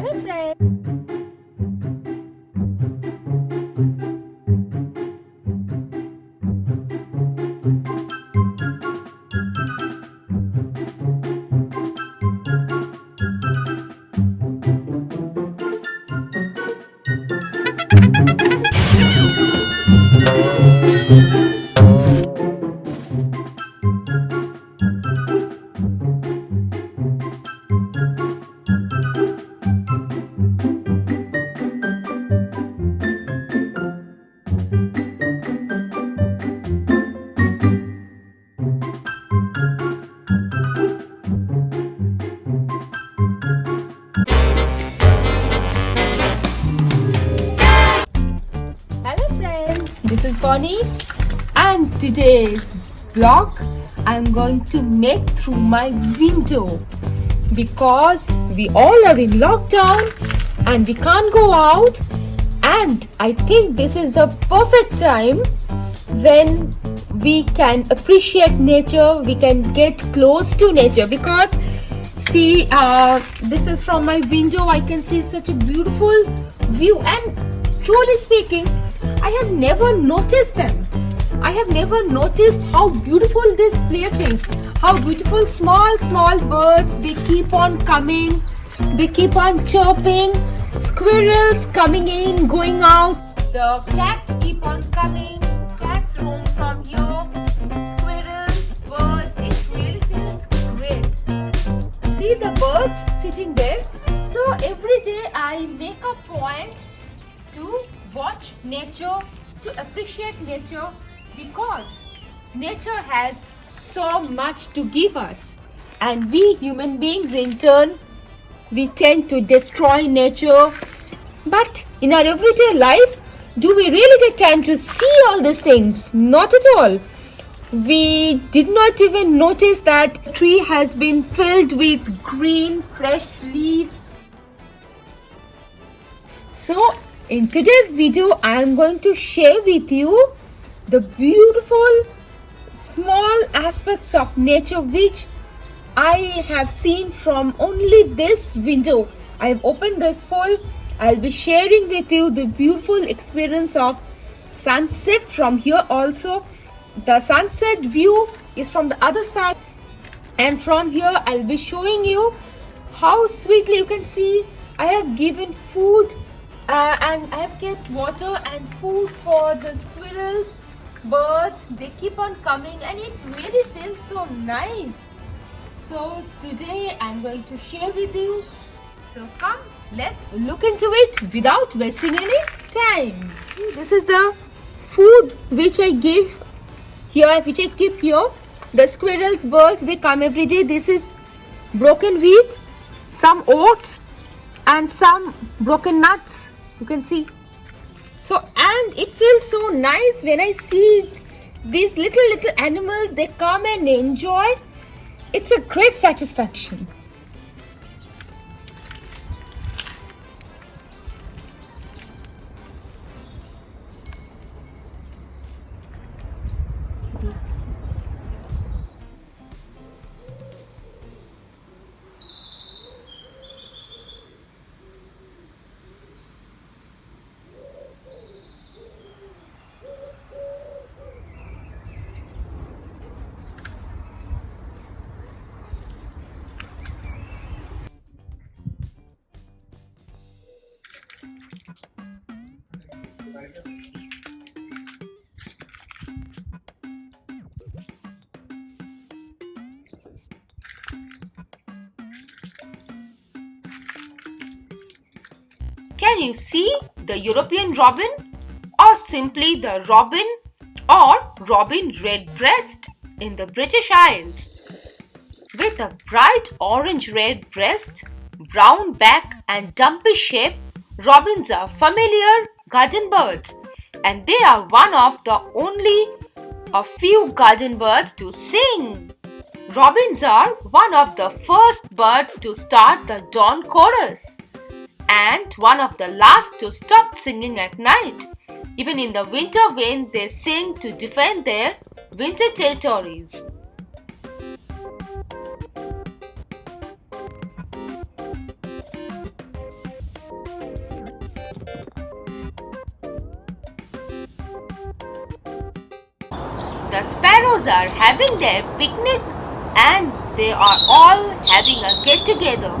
Hello friends. Hello friends, this is Bonnie and today's vlog I'm going to make through my window because we all are in lockdown and we can't go out, and I think this is the perfect time when we can appreciate nature, we can get close to nature because see, this is from my window. I can see such a beautiful view, and truly speaking, I have never noticed them. I have never noticed how beautiful this place is. How beautiful small birds, they keep on coming, they keep on chirping. Squirrels coming in, going out. The cats keep on coming. Cats roam from here. Squirrels, birds, it really feels great. See the birds sitting there. So every day I make a point to watch nature, to appreciate nature, because nature has so much to give us, and we human beings in turn, we tend to destroy nature. But in our everyday life, do we really get time to see all these things? Not at all. We did not even notice that a tree has been filled with green fresh leaves. So in today's video, I am going to share with you the beautiful small aspects of nature which I have seen from only this window. I have opened this full. I'll be sharing with you the beautiful experience of sunset from here also. The sunset view is from the other side, and from here I'll be showing you how sweetly you can see I have given food and I have kept water and food for the squirrels, birds. They keep on coming and it really feels so nice. So today I'm going to share with you. So come, let's look into it without wasting any time. This is the food which I give here, which I keep here. The squirrels, birds, they come every day. This is broken wheat, some oats and some broken nuts. You can see. So, and it feels so nice when I see these little animals, they come and enjoy. It's a great satisfaction. Can you see the European robin, or simply the robin or robin redbreast in the British Isles? With a bright orange-red breast, brown back and dumpy shape, robins are familiar garden birds, and they are one of the only a few garden birds to sing. Robins are one of the first birds to start the dawn chorus and one of the last to stop singing at night. Even in the winter when they sing to defend their winter territories. sparrows are having their picnic and they are all having a get together.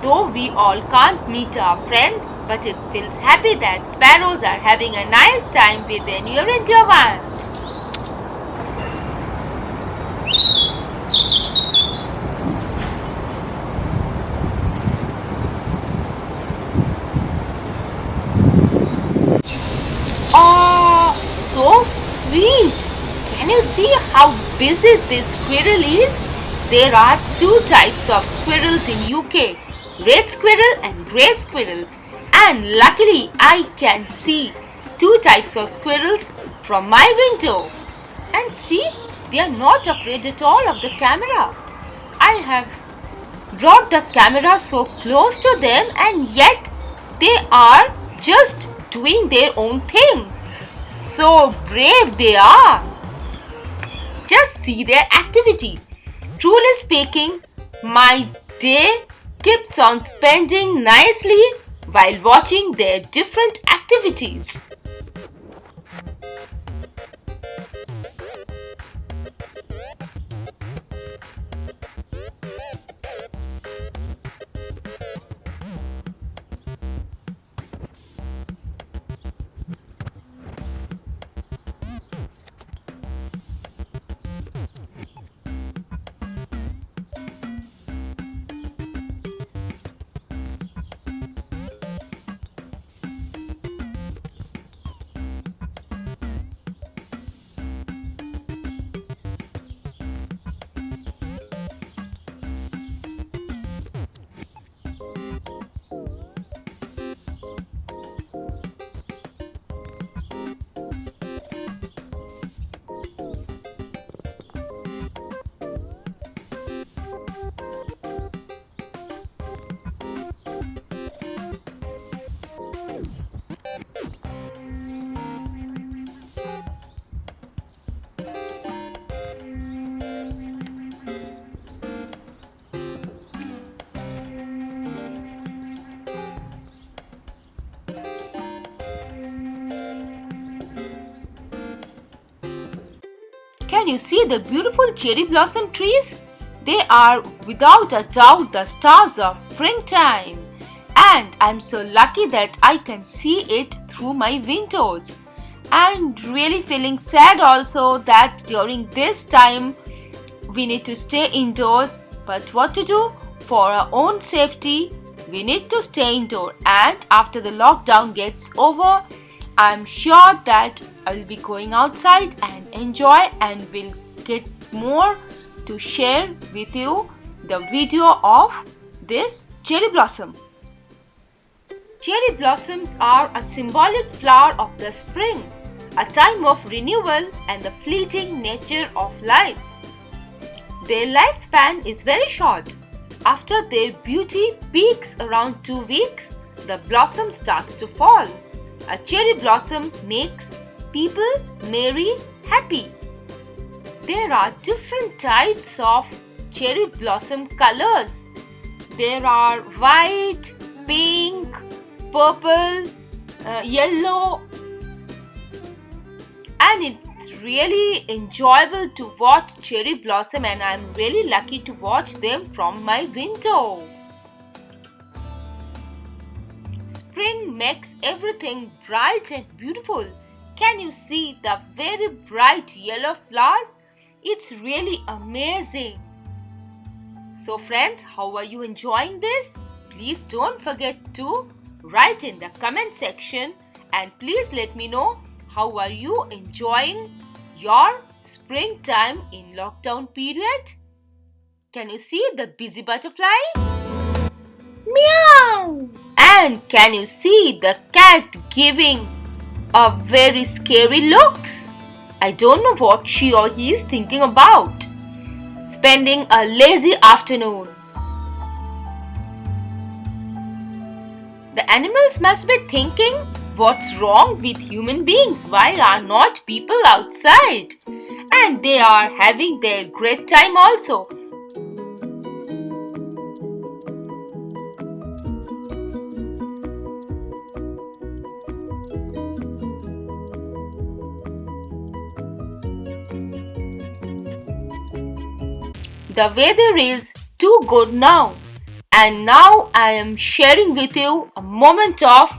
Though we all can't meet our friends, but it feels happy that sparrows are having a nice time with their near and dear ones. Oh, so sweet! Can you see how busy this squirrel is? There are two types of squirrels in UK, red squirrel and grey squirrel. And luckily I can see two types of squirrels from my window. And see, they are not afraid at all of the camera. I have brought the camera so close to them and yet they are just doing their own thing. So brave they are. Just see their activity. Truly speaking, my day keeps on spending nicely while watching their different activities. Can you see the beautiful cherry blossom trees? They are without a doubt the stars of springtime. And I'm so lucky that I can see it through my windows. And really feeling sad also that during this time we need to stay indoors. But what to do? For our own safety, we need to stay indoor. And after the lockdown gets over, I'm sure that I'll be going outside and enjoy and will get more to share with you the video of this cherry blossom. Cherry blossoms are a symbolic flower of the spring, a time of renewal and the fleeting nature of life. Their lifespan is very short. After their beauty peaks around 2 weeks, the blossom starts to fall. A cherry blossom makes people merry, happy. There are different types of cherry blossom colors. There are white, pink, purple, yellow, and it's really enjoyable to watch cherry blossom, and I'm really lucky to watch them from my window. Spring makes everything bright and beautiful. Can you see the very bright yellow flowers? It's really amazing. So friends, how are you enjoying this? Please don't forget to write in the comment section and please let me know how are you enjoying your springtime in lockdown period. Can you see the busy butterfly? Meow! And can you see the cat giving a very scary looks? I don't know what she or he is thinking about. Spending a lazy afternoon. The animals must be thinking, what's wrong with human beings? Why are not people outside? And they are having their great time also. the weather is too good now, and now I am sharing with you a moment of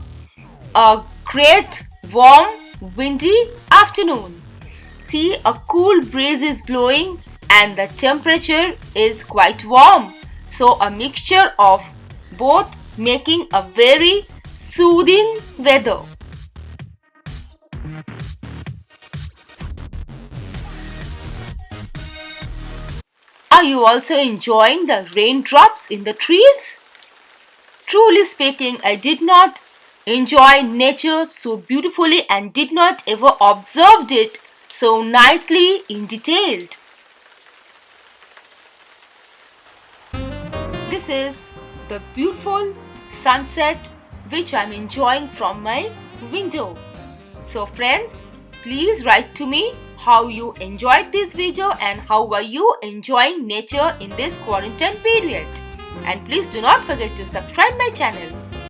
a great warm windy afternoon. See, a cool breeze is blowing and the temperature is quite warm. So a mixture of both making a very soothing weather. Are you also enjoying the raindrops in the trees? Truly speaking, I did not enjoy nature so beautifully and did not ever observed it so nicely in detail. This is the beautiful sunset which I'm enjoying from my window. So friends, please write to me how you enjoyed this video and how were you enjoying nature in this quarantine period. And please do not forget to subscribe my channel.